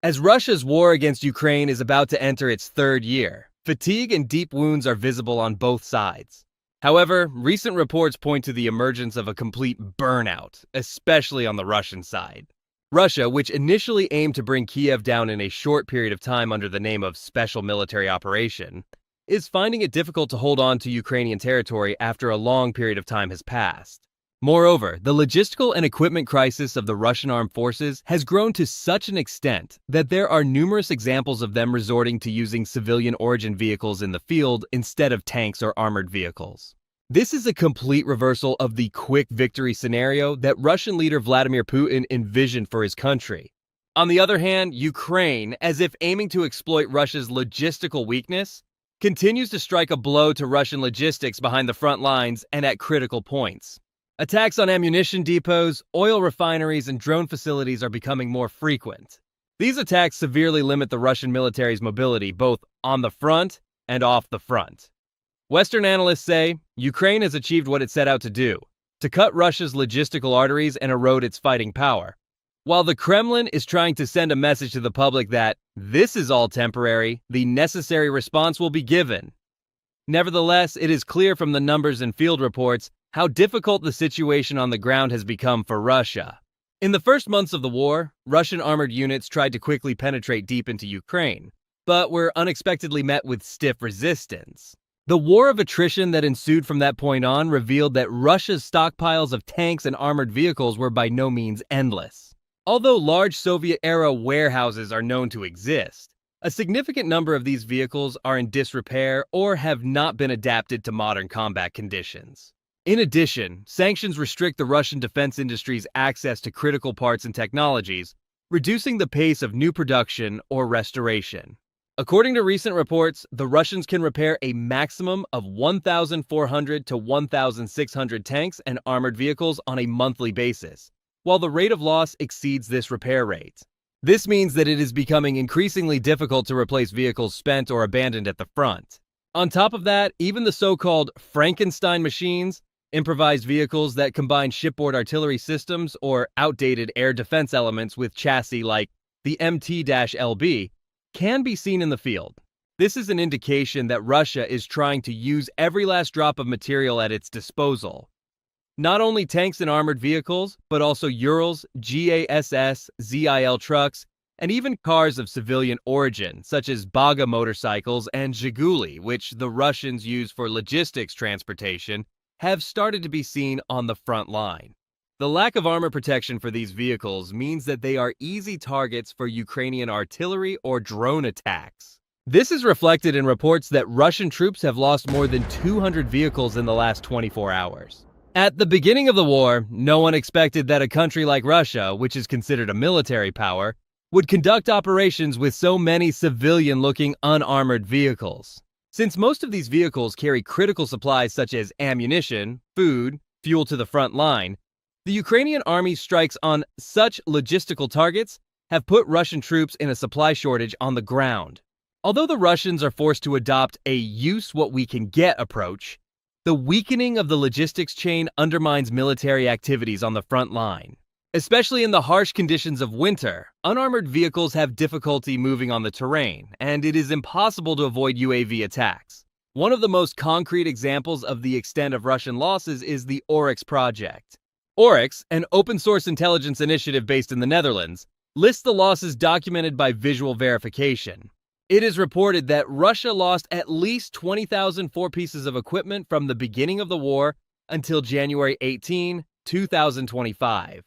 As Russia's war against Ukraine is about to enter its third year, fatigue and deep wounds are visible on both sides. However, recent reports point to the emergence of a complete burnout, especially on the Russian side. Russia, which initially aimed to bring Kyiv down in a short period of time under the name of Special Military Operation, is finding it difficult to hold on to Ukrainian territory after a long period of time has passed. Moreover, the logistical and equipment crisis of the Russian armed forces has grown to such an extent that there are numerous examples of them resorting to using civilian origin vehicles in the field instead of tanks or armored vehicles. This is a complete reversal of the quick victory scenario that Russian leader Vladimir Putin envisioned for his country. On the other hand, Ukraine, as if aiming to exploit Russia's logistical weakness, continues to strike a blow to Russian logistics behind the front lines and at critical points. Attacks on ammunition depots, oil refineries, and drone facilities are becoming more frequent. These attacks severely limit the Russian military's mobility both on the front and off the front. Western analysts say Ukraine has achieved what it set out to do, to cut Russia's logistical arteries and erode its fighting power, while the Kremlin is trying to send a message to the public that this is all temporary, the necessary response will be given. Nevertheless, it is clear from the numbers and field reports how difficult the situation on the ground has become for Russia. In the first months of the war, Russian armored units tried to quickly penetrate deep into Ukraine, but were unexpectedly met with stiff resistance. The war of attrition that ensued from that point on revealed that Russia's stockpiles of tanks and armored vehicles were by no means endless. Although large Soviet-era warehouses are known to exist, a significant number of these vehicles are in disrepair or have not been adapted to modern combat conditions. In addition, sanctions restrict the Russian defense industry's access to critical parts and technologies, reducing the pace of new production or restoration. According to recent reports, the Russians can repair a maximum of 1,400 to 1,600 tanks and armored vehicles on a monthly basis, while the rate of loss exceeds this repair rate. This means that it is becoming increasingly difficult to replace vehicles spent or abandoned at the front. On top of that, even the so-called Frankenstein machines, improvised vehicles that combine shipboard artillery systems or outdated air defense elements with chassis like the MT-LB, can be seen in the field. This is an indication that Russia is trying to use every last drop of material at its disposal. Not only tanks and armored vehicles, but also Urals, GASS, ZIL trucks, and even cars of civilian origin, such as Baga motorcycles and Zhiguli, which the Russians use for logistics transportation, have started to be seen on the front line. The lack of armor protection for these vehicles means that they are easy targets for Ukrainian artillery or drone attacks. This is reflected in reports that Russian troops have lost more than 200 vehicles in the last 24 hours. At the beginning of the war, no one expected that a country like Russia, which is considered a military power, would conduct operations with so many civilian-looking unarmored vehicles. Since most of these vehicles carry critical supplies such as ammunition, food, fuel to the front line, the Ukrainian army's strikes on such logistical targets have put Russian troops in a supply shortage on the ground. Although the Russians are forced to adopt a use what we can get approach, the weakening of the logistics chain undermines military activities on the front line. Especially in the harsh conditions of winter, unarmored vehicles have difficulty moving on the terrain, and it is impossible to avoid UAV attacks. One of the most concrete examples of the extent of Russian losses is the Oryx project. Oryx, an open-source intelligence initiative based in the Netherlands, lists the losses documented by visual verification. It is reported that Russia lost at least 20,004 pieces of equipment from the beginning of the war until January 18, 2025.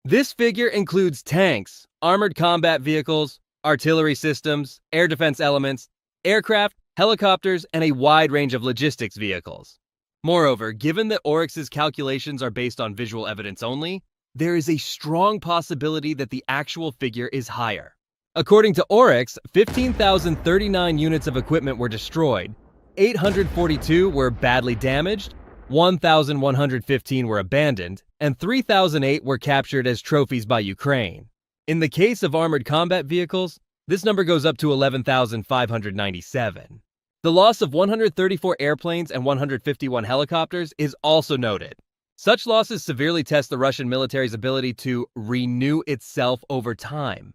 This figure includes tanks, armored combat vehicles, artillery systems, air defense elements, aircraft, helicopters, and a wide range of logistics vehicles. Moreover, given that Oryx's calculations are based on visual evidence only, there is a strong possibility that the actual figure is higher. According to Oryx, 15,039 units of equipment were destroyed, 842 were badly damaged, 1,115 were abandoned, and 3,008 were captured as trophies by Ukraine. In the case of armored combat vehicles, this number goes up to 11,597. The loss of 134 airplanes and 151 helicopters is also noted. Such losses severely test the Russian military's ability to renew itself over time.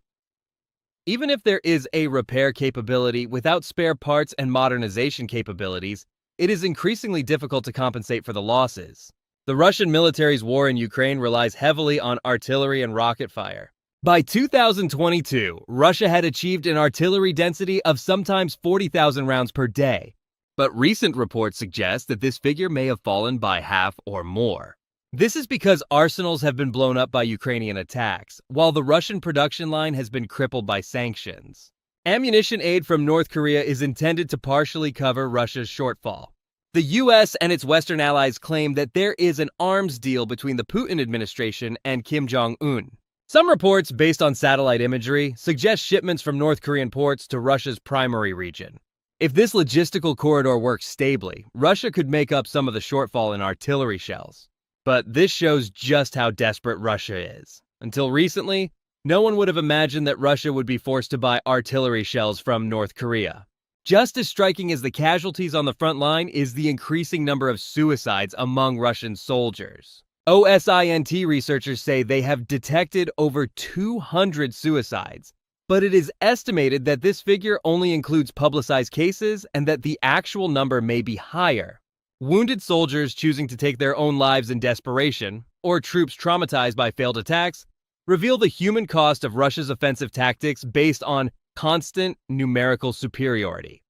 Even if there is a repair capability, without spare parts and modernization capabilities, it is increasingly difficult to compensate for the losses. The Russian military's war in Ukraine relies heavily on artillery and rocket fire. By 2022, Russia had achieved an artillery density of sometimes 40,000 rounds per day, but recent reports suggest that this figure may have fallen by half or more. This is because arsenals have been blown up by Ukrainian attacks, while the Russian production line has been crippled by sanctions. Ammunition aid from North Korea is intended to partially cover Russia's shortfall. The US and its Western allies claim that there is an arms deal between the Putin administration and Kim Jong-un. Some reports, based on satellite imagery, suggest shipments from North Korean ports to Russia's primary region. If this logistical corridor works stably, Russia could make up some of the shortfall in artillery shells. But this shows just how desperate Russia is. Until recently, no one would have imagined that Russia would be forced to buy artillery shells from North Korea. Just as striking as the casualties on the front line is the increasing number of suicides among Russian soldiers. OSINT researchers say they have detected over 200 suicides, but it is estimated that this figure only includes publicized cases and that the actual number may be higher. Wounded soldiers choosing to take their own lives in desperation, or troops traumatized by failed attacks, reveal the human cost of Russia's offensive tactics based on constant numerical superiority.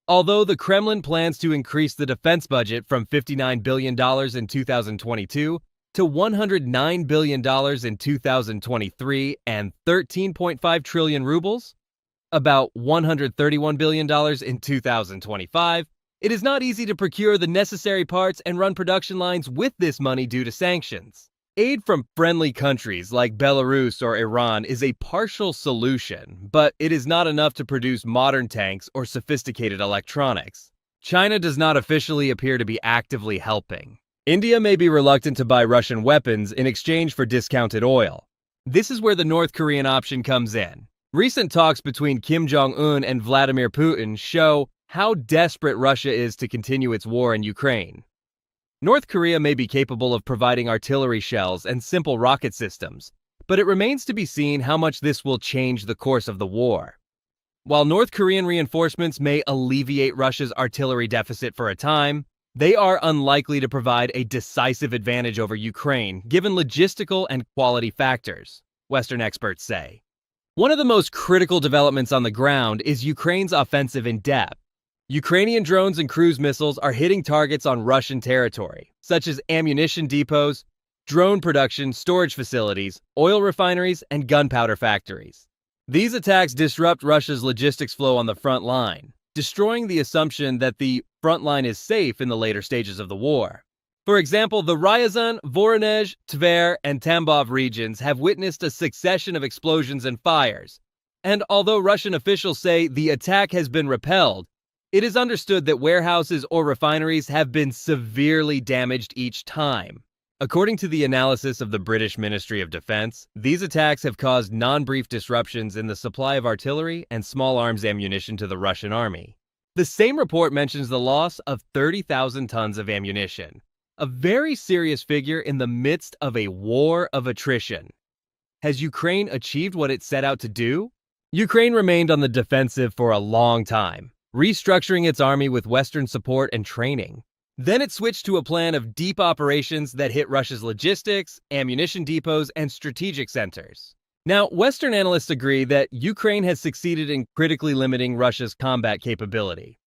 Although the Kremlin plans to increase the defense budget from $59 billion in 2022 to $109 billion in 2023 and 13.5 trillion rubles, about $131 billion in 2025, it is not easy to procure the necessary parts and run production lines with this money due to sanctions. Aid from friendly countries like Belarus or Iran is a partial solution, but it is not enough to produce modern tanks or sophisticated electronics. China does not officially appear to be actively helping. India may be reluctant to buy Russian weapons in exchange for discounted oil. This is where the North Korean option comes in. Recent talks between Kim Jong-un and Vladimir Putin show how desperate Russia is to continue its war in Ukraine. North Korea may be capable of providing artillery shells and simple rocket systems, but it remains to be seen how much this will change the course of the war. While North Korean reinforcements may alleviate Russia's artillery deficit for a time, they are unlikely to provide a decisive advantage over Ukraine, given logistical and quality factors, Western experts say. One of the most critical developments on the ground is Ukraine's offensive in depth. Ukrainian drones and cruise missiles are hitting targets on Russian territory, such as ammunition depots, drone production, storage facilities, oil refineries, and gunpowder factories. These attacks disrupt Russia's logistics flow on the front line, destroying the assumption that the front line is safe in the later stages of the war. For example, the Ryazan, Voronezh, Tver, and Tambov regions have witnessed a succession of explosions and fires, and although Russian officials say the attack has been repelled, it is understood that warehouses or refineries have been severely damaged each time. According to the analysis of the British Ministry of Defense, these attacks have caused non-brief disruptions in the supply of artillery and small arms ammunition to the Russian army. The same report mentions the loss of 30,000 tons of ammunition, a very serious figure in the midst of a war of attrition. Has Ukraine achieved what it set out to do? Ukraine remained on the defensive for a long time, restructuring its army with Western support and training. Then it switched to a plan of deep operations that hit Russia's logistics, ammunition depots, and strategic centers. Now, Western analysts agree that Ukraine has succeeded in critically limiting Russia's combat capability.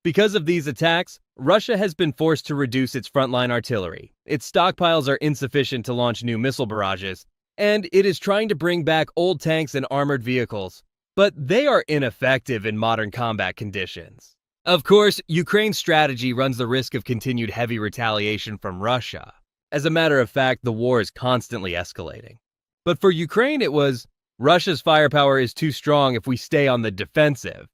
Because of these attacks, Russia has been forced to reduce its frontline artillery, its stockpiles are insufficient to launch new missile barrages, and it is trying to bring back old tanks and armored vehicles. But they are ineffective in modern combat conditions. Of course, Ukraine's strategy runs the risk of continued heavy retaliation from Russia. As a matter of fact, the war is constantly escalating. But for Ukraine, it was, Russia's firepower is too strong if we stay on the defensive.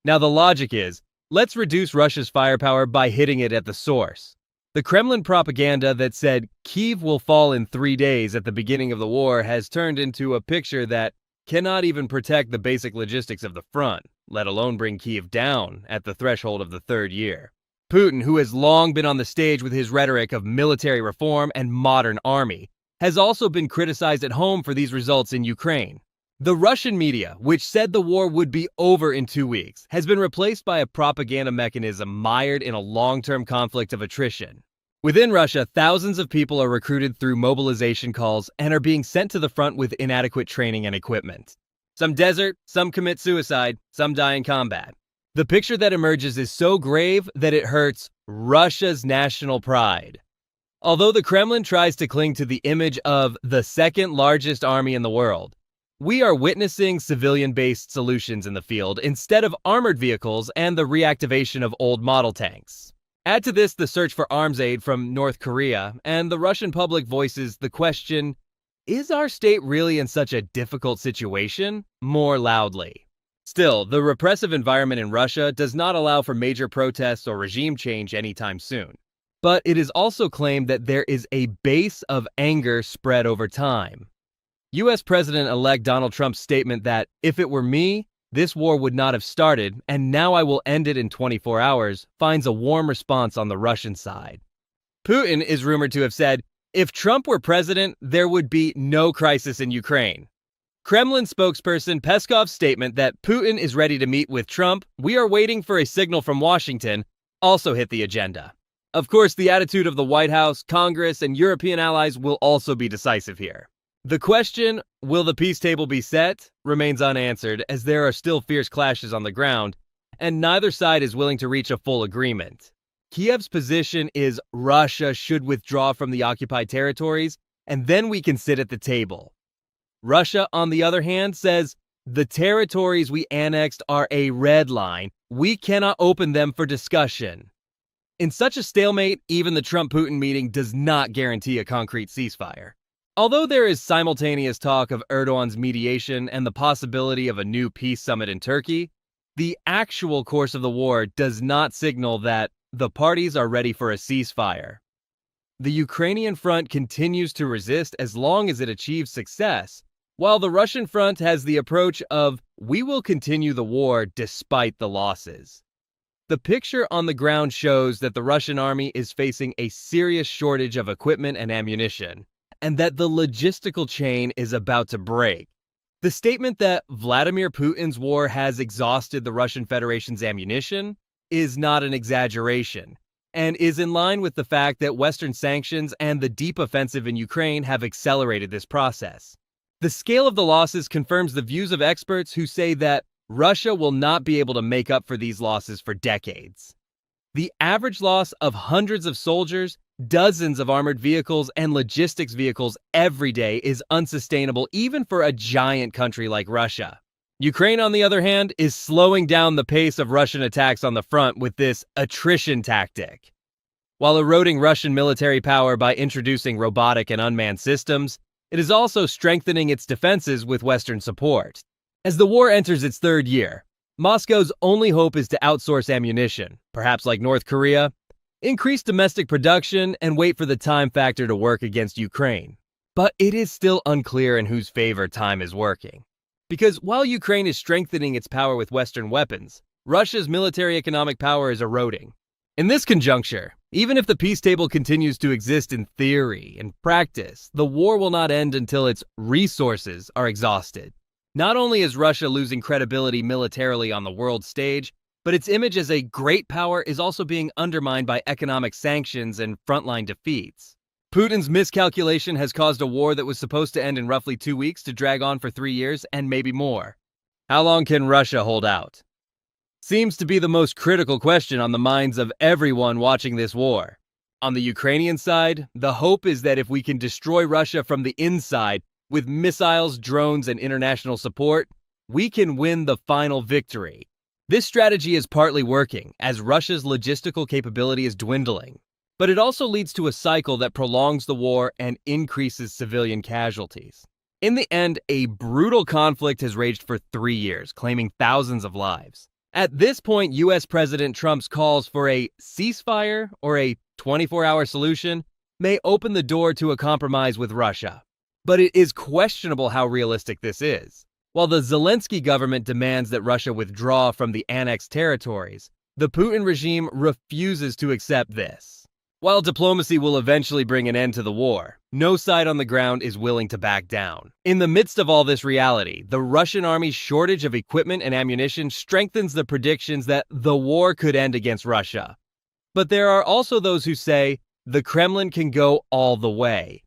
Now the logic is, let's reduce Russia's firepower by hitting it at the source. The Kremlin propaganda that said Kyiv will fall in 3 days at the beginning of the war has turned into a picture that cannot even protect the basic logistics of the front, let alone bring Kyiv down at the threshold of the third year. Putin, who has long been on the stage with his rhetoric of military reform and modern army, has also been criticized at home for these results in Ukraine. The Russian media, which said the war would be over in 2 weeks, has been replaced by a propaganda mechanism mired in a long-term conflict of attrition. Within Russia, thousands of people are recruited through mobilization calls and are being sent to the front with inadequate training and equipment. Some desert, some commit suicide, some die in combat. The picture that emerges is so grave that it hurts Russia's national pride. Although the Kremlin tries to cling to the image of the second largest army in the world, we are witnessing civilian-based solutions in the field instead of armored vehicles and the reactivation of old model tanks. Add to this the search for arms aid from North Korea, and the Russian public voices the question, is our state really in such a difficult situation? More loudly. Still, the repressive environment in Russia does not allow for major protests or regime change anytime soon. But it is also claimed that there is a base of anger spread over time. U.S. President-elect Donald Trump's statement that, if it were me, this war would not have started, and now I will end it in 24 hours, finds a warm response on the Russian side. Putin is rumored to have said, if Trump were president, there would be no crisis in Ukraine. Kremlin spokesperson Peskov's statement that Putin is ready to meet with Trump, we are waiting for a signal from Washington, also hit the agenda. Of course, the attitude of the White House, Congress, and European allies will also be decisive here. The question, will the peace table be set, remains unanswered as there are still fierce clashes on the ground, and neither side is willing to reach a full agreement. Kyiv's position is Russia should withdraw from the occupied territories, and then we can sit at the table. Russia, on the other hand, says, the territories we annexed are a red line. We cannot open them for discussion. In such a stalemate, even the Trump-Putin meeting does not guarantee a concrete ceasefire. Although there is simultaneous talk of Erdogan's mediation and the possibility of a new peace summit in Turkey, the actual course of the war does not signal that the parties are ready for a ceasefire. The Ukrainian front continues to resist as long as it achieves success, while the Russian front has the approach of, we will continue the war despite the losses. The picture on the ground shows that the Russian army is facing a serious shortage of equipment and ammunition, and that the logistical chain is about to break. The statement that Vladimir Putin's war has exhausted the Russian Federation's ammunition is not an exaggeration, and is in line with the fact that Western sanctions and the deep offensive in Ukraine have accelerated this process. The scale of the losses confirms the views of experts who say that Russia will not be able to make up for these losses for decades. The average loss of hundreds of soldiers, dozens of armored vehicles, and logistics vehicles every day is unsustainable even for a giant country like Russia. Ukraine, on the other hand, is slowing down the pace of Russian attacks on the front with this attrition tactic. While eroding Russian military power by introducing robotic and unmanned systems, it is also strengthening its defenses with Western support. As the war enters its third year, Moscow's only hope is to outsource ammunition, perhaps like North Korea, increase domestic production, and wait for the time factor to work against Ukraine. But it is still unclear in whose favor time is working. Because while Ukraine is strengthening its power with Western weapons, Russia's military economic power is eroding. In this conjuncture, even if the peace table continues to exist in theory and practice, the war will not end until its resources are exhausted. Not only is Russia losing credibility militarily on the world stage, but its image as a great power is also being undermined by economic sanctions and frontline defeats. Putin's miscalculation has caused a war that was supposed to end in roughly 2 weeks to drag on for 3 years and maybe more. How long can Russia hold out? Seems to be the most critical question on the minds of everyone watching this war. On the Ukrainian side, the hope is that if we can destroy Russia from the inside with missiles, drones, and international support, we can win the final victory. This strategy is partly working, as Russia's logistical capability is dwindling. But it also leads to a cycle that prolongs the war and increases civilian casualties. In the end, a brutal conflict has raged for 3 years, claiming thousands of lives. At this point, U.S. President Trump's calls for a ceasefire or a 24-hour solution may open the door to a compromise with Russia. But it is questionable how realistic this is. While the Zelensky government demands that Russia withdraw from the annexed territories, the Putin regime refuses to accept this. While diplomacy will eventually bring an end to the war, no side on the ground is willing to back down. In the midst of all this reality, the Russian army's shortage of equipment and ammunition strengthens the predictions that the war could end against Russia. But there are also those who say the Kremlin can go all the way.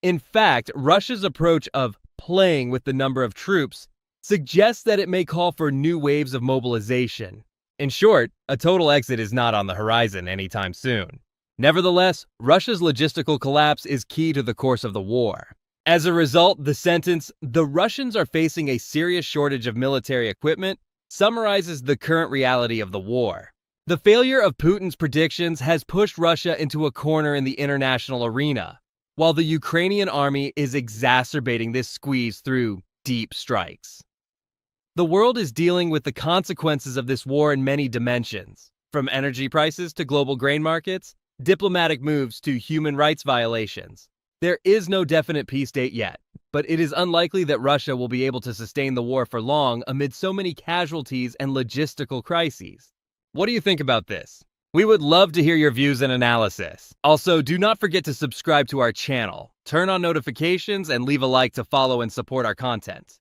In fact, Russia's approach of playing with the number of troops suggests that it may call for new waves of mobilization. In short, a total exit is not on the horizon anytime soon. Nevertheless, Russia's logistical collapse is key to the course of the war. As a result, the sentence, "The Russians are facing a serious shortage of military equipment," summarizes the current reality of the war. The failure of Putin's predictions has pushed Russia into a corner in the international arena, while the Ukrainian army is exacerbating this squeeze through deep strikes. The world is dealing with the consequences of this war in many dimensions, from energy prices to global grain markets, diplomatic moves to human rights violations. There is no definite peace date yet, but it is unlikely that Russia will be able to sustain the war for long amid so many casualties and logistical crises. What do you think about this? We would love to hear your views and analysis. Also, do not forget to subscribe to our channel, turn on notifications, and leave a like to follow and support our content.